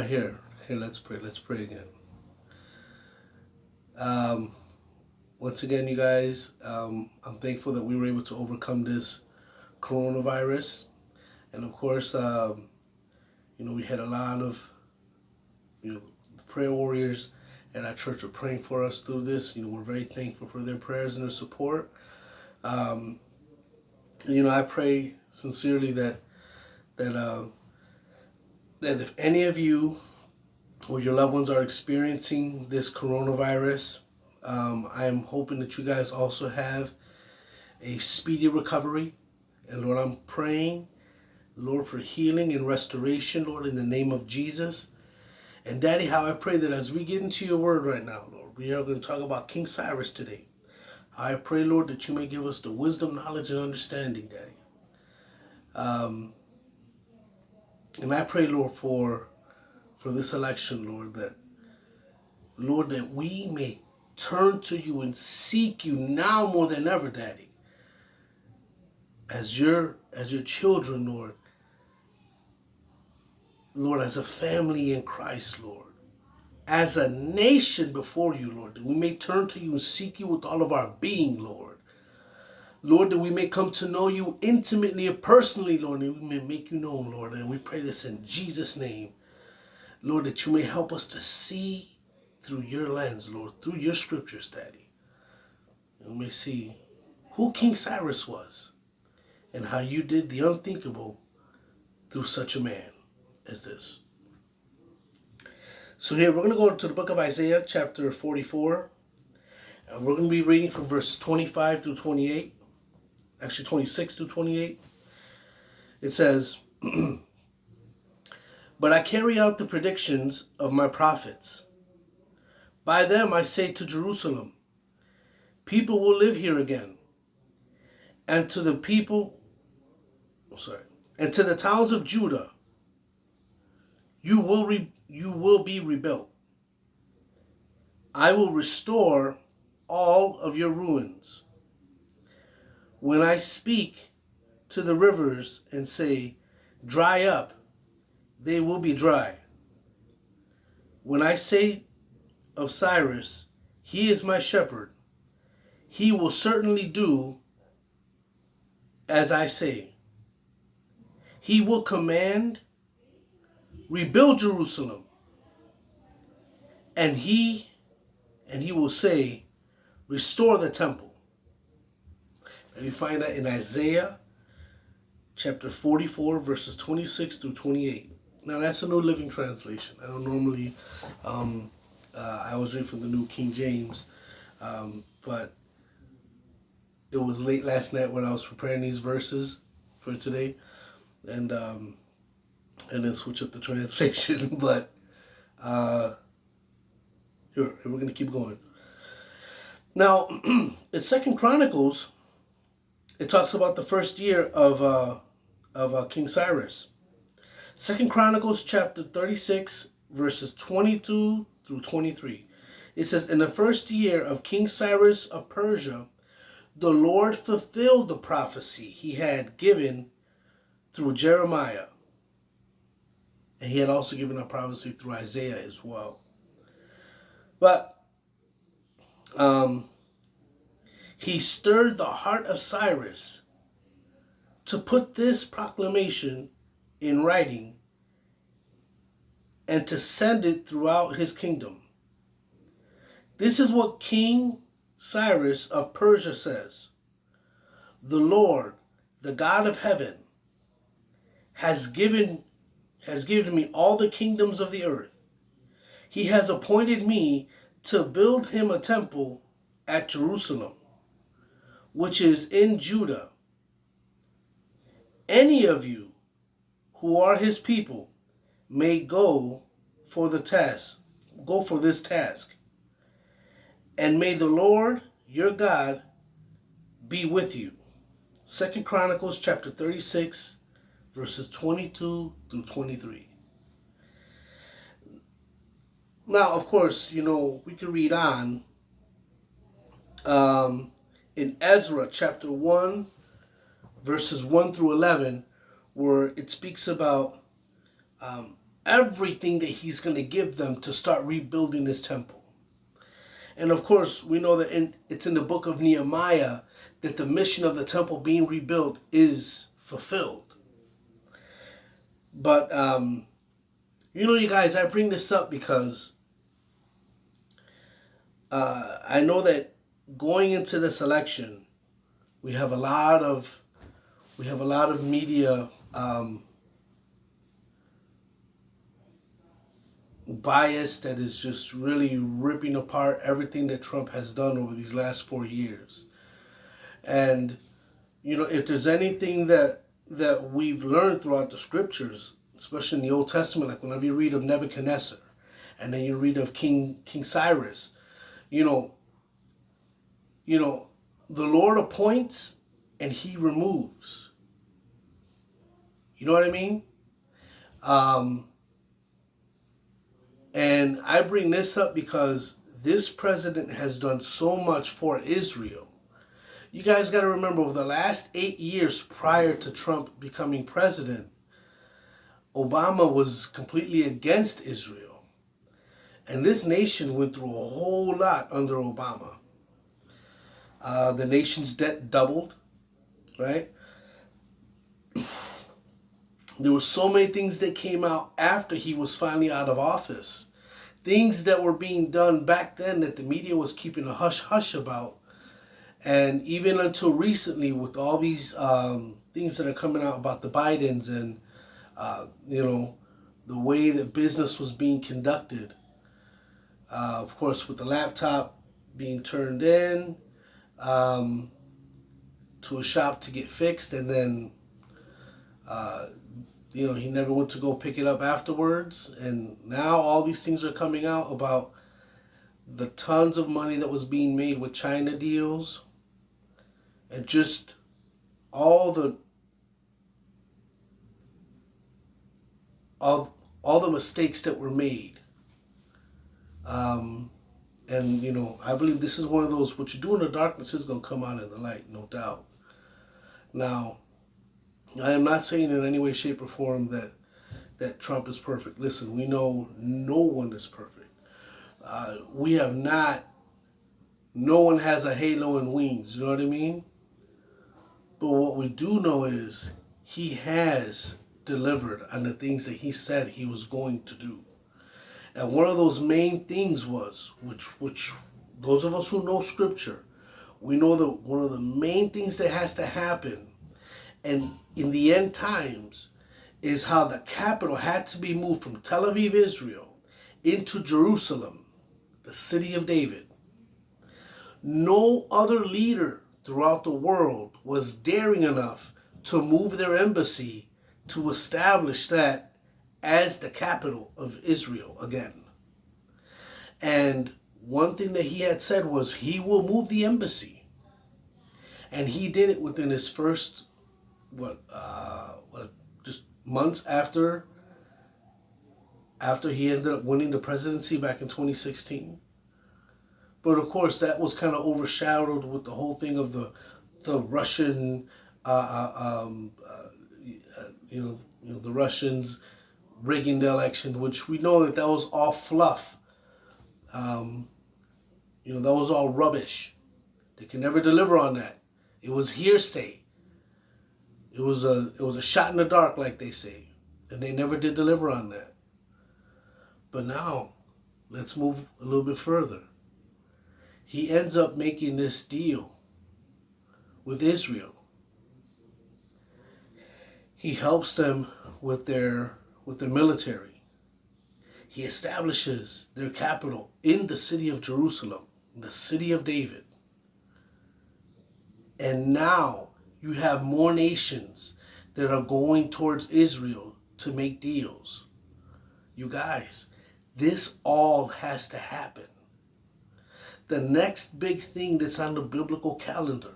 Here, let's pray. Let's pray again. Um, Once again, you guys, I'm thankful that we were able to overcome this coronavirus. And of course, we had a lot of, prayer warriors at our church were praying for us through this. We're very thankful for their prayers and their support. Um, I pray sincerely that that if any of you or your loved ones are experiencing this coronavirus, I am hoping that you guys also have a speedy recovery. And Lord, I'm praying, Lord, for healing and restoration, Lord, in the name of Jesus. And Daddy, how I pray that as we get into your word right now, Lord, we are going to talk about King Cyrus today. I pray, Lord, that you may give us the wisdom, knowledge, and understanding, Daddy. And I pray, Lord, for this election, Lord, that we may turn to you and seek you now more than ever, Daddy. As your children, Lord, as a family in Christ, Lord, as a nation before you, Lord, that we may turn to you and seek you with all of our being, Lord. Lord, that we may come to know you intimately and personally, Lord, and we may make you known, Lord. And we pray this in Jesus' name. Lord, that you may help us to see through your lens, Lord, through your scriptures, Daddy. And we may see who King Cyrus was and how you did the unthinkable through such a man as this. So here, we're going to go to the book of Isaiah, chapter 44. And we're going to be reading from verse 25 through 28. Actually, 26 through 28. It says, But I carry out the predictions of my prophets. By them I say to Jerusalem, people will live here again. And to the and to the towns of Judah, you will be rebuilt. I will restore all of your ruins. When I speak to the rivers and say, dry up, they will be dry. When I say of Cyrus, he is my shepherd, he will certainly do as I say. He will command, rebuild Jerusalem, and he will say, restore the temple. And you find that in Isaiah chapter 44, verses 26 through 28. Now that's a New Living Translation. I don't normally, I always read from the New King James, but it was late last night when I was preparing these verses for today, and then switch up the translation. But here we're gonna keep going. Now, in Second Chronicles, it talks about the first year of King Cyrus. Second Chronicles chapter 36, verses 22 through 23. It says, in the first year of King Cyrus of Persia, the Lord fulfilled the prophecy he had given through Jeremiah. And he had also given a prophecy through Isaiah as well. But he stirred the heart of Cyrus to put this proclamation in writing and to send it throughout his kingdom. This is what King Cyrus of Persia says. The Lord, the God of heaven, has given me all the kingdoms of the earth. He has appointed me to build him a temple at Jerusalem, which is in Judah. Any of you who are his people may go for this task. And may the Lord, your God, be with you. Second Chronicles chapter 36, verses 22 through 23. Now, of course, we can read on in Ezra chapter 1, verses 1 through 11, where it speaks about everything that he's going to give them to start rebuilding this temple. And of course, we know that it's in the book of Nehemiah that the mission of the temple being rebuilt is fulfilled. But, you guys, I bring this up because I know that going into this election, we have a lot of media bias that is just really ripping apart everything that Trump has done over these last 4 years. And if there's anything that we've learned throughout the scriptures, especially in the Old Testament, like whenever you read of Nebuchadnezzar, and then you read of King Cyrus, the Lord appoints and he removes. You know what I mean? And I bring this up because this president has done so much for Israel. You guys got to remember, over the last 8 years prior to Trump becoming president, Obama was completely against Israel. And this nation went through a whole lot under Obama. The nation's debt doubled, right? There were so many things that came out after he was finally out of office. Things that were being done back then that the media was keeping a hush-hush about. And even until recently, with all these things that are coming out about the Bidens and, the way that business was being conducted. Of course, with the laptop being turned in to a shop to get fixed, and then he never went to go pick it up afterwards. And now all these things are coming out about the tons of money that was being made with China deals, and just all the mistakes that were made. And I believe this is one of those, what you do in the darkness is going to come out in the light, no doubt. Now, I am not saying in any way, shape, or form that Trump is perfect. Listen, we know no one is perfect. No one has a halo and wings, you know what I mean? But what we do know is he has delivered on the things that he said he was going to do. And one of those main things was, which those of us who know scripture, we know that one of the main things that has to happen, and in the end times, is how the capital had to be moved from Tel Aviv, Israel, into Jerusalem, the city of David. No other leader throughout the world was daring enough to move their embassy to establish that as the capital of Israel again. And one thing that he had said was he will move the embassy. And he did it within his first, just months after he ended up winning the presidency back in 2016. But of course, that was kind of overshadowed with the whole thing of the Russian, the Russians rigging the election, which we know that was all fluff. That was all rubbish. They can never deliver on that. It was hearsay. It was a shot in the dark, like they say, and they never did deliver on that. But now, let's move a little bit further. He ends up making this deal with Israel. He helps them with their military. He establishes their capital in the city of Jerusalem, the city of David. And now you have more nations that are going towards Israel to make deals. You guys, this all has to happen. The next big thing that's on the biblical calendar,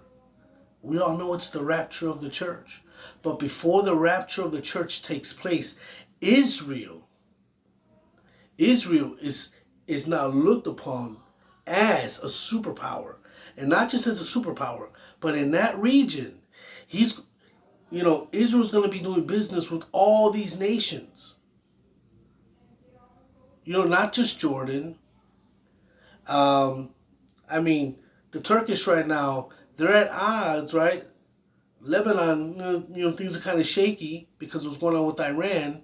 we all know it's the rapture of the church. But before the rapture of the church takes place, Israel is now looked upon as a superpower. And not just as a superpower, but in that region, Israel's going to be doing business with all these nations. not just Jordan. Um, I mean, the Turkish right now, they're at odds, right? Lebanon, things are kind of shaky because of what's going on with Iran.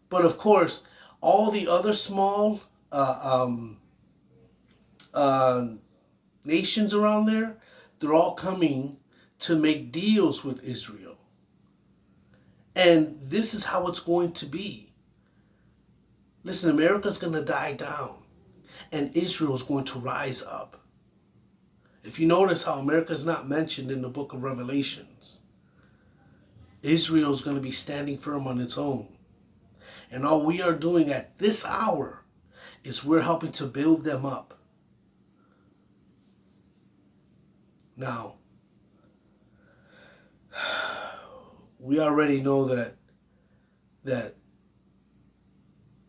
But of course, all the other small uh, nations around there, they're all coming to make deals with Israel. And this is how it's going to be. Listen, America's going to die down, and Israel's going to rise up. If you notice how America is not mentioned in the book of Revelations, Israel's going to be standing firm on its own. And all we are doing at this hour is we're helping to build them up. Now, we already know that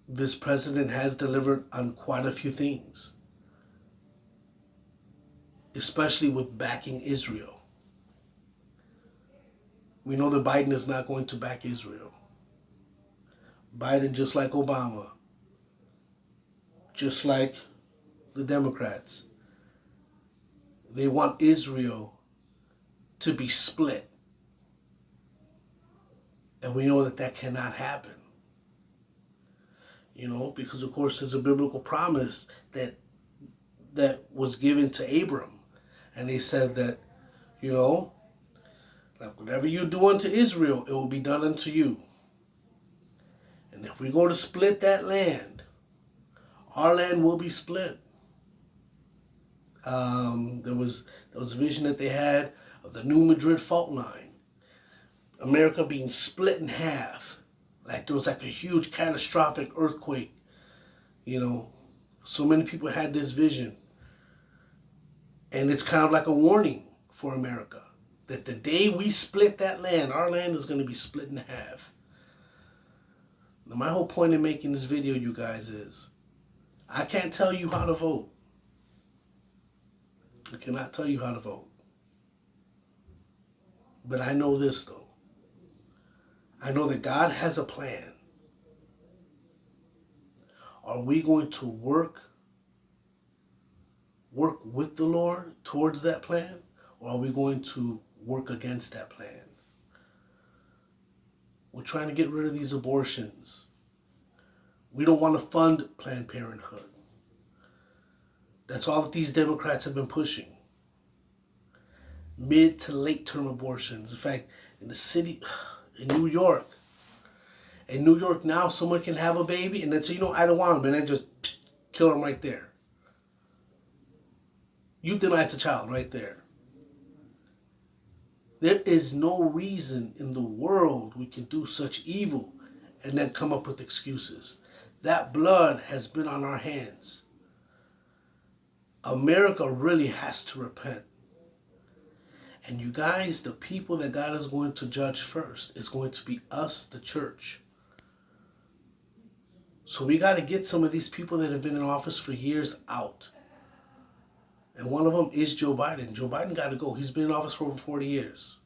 this president has delivered on quite a few things, especially with backing Israel. We know that Biden is not going to back Israel. Biden, just like Obama, just like the Democrats, they want Israel to be split. And we know that cannot happen. Because of course there's a biblical promise that was given to Abram. And they said that, like whatever you do unto Israel, it will be done unto you. And if we go to split that land, our land will be split. There was a vision that they had of the New Madrid fault line, America being split in half, like there was like a huge catastrophic earthquake. So many people had this vision, and it's kind of like a warning for America that the day we split that land, our land is going to be split in half. Now, my whole point in making this video, you guys, is I can't tell you how to vote. I cannot tell you how to vote. But I know this, though. I know that God has a plan. Are we going to work with the Lord towards that plan? Or are we going to work against that plan? We're trying to get rid of these abortions. We don't want to fund Planned Parenthood. That's all that these Democrats have been pushing. Mid to late term abortions. In fact, in the city, in New York now, someone can have a baby and then say, I don't want him, and then just kill him right there. Euthanize a child right there. There is no reason in the world we can do such evil and then come up with excuses. That blood has been on our hands. America really has to repent. And you guys, the people that God is going to judge first is going to be us, the church. So we got to get some of these people that have been in office for years out. And one of them is Joe Biden. Joe Biden got to go. He's been in office for over 40 years.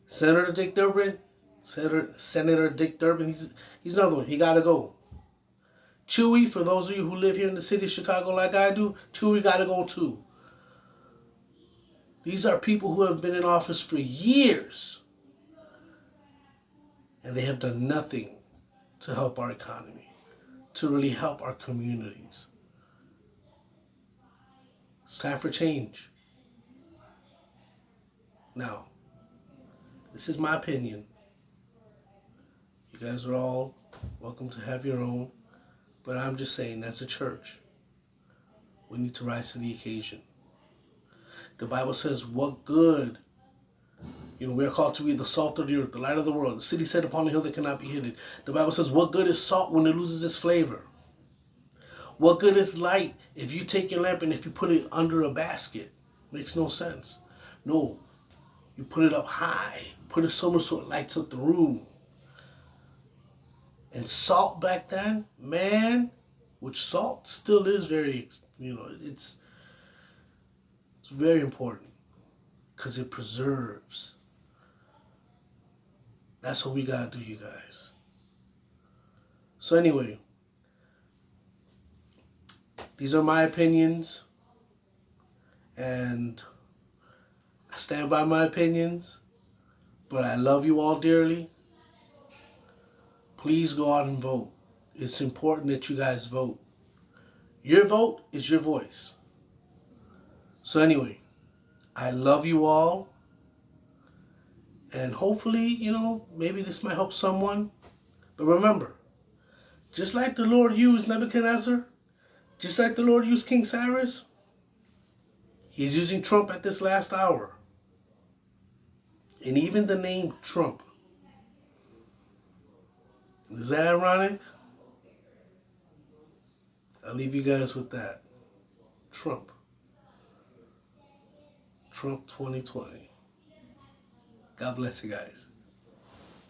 Senator Dick Durbin, he's another one. He got to go. Chewy, for those of you who live here in the city of Chicago like I do, Chewy got to go too. These are people who have been in office for years. And they have done nothing to help our economy, to really help our communities. It's time for change. Now, this is my opinion. You guys are all welcome to have your own. But I'm just saying, as a church, we need to rise to the occasion. The Bible says, what good? We are called to be the salt of the earth, the light of the world, the city set upon a hill that cannot be hidden. The Bible says, what good is salt when it loses its flavor? What good is light if you take your lamp and if you put it under a basket? Makes no sense. No, you put it up high, put it somewhere so it lights up the room. And salt back then, man, which salt still is very, it's very important because it preserves. That's what we got to do, you guys. So anyway, These are my opinions, and I stand by my opinions, but I love you all dearly. Please go out and vote. It's important that you guys vote. Your vote is your voice. So anyway, I love you all. And hopefully, maybe this might help someone. But remember, just like the Lord used Nebuchadnezzar, just like the Lord used King Cyrus, He's using Trump at this last hour. And even the name Trump. Is that ironic? I'll leave you guys with that. Trump. Trump 2020. God bless you guys.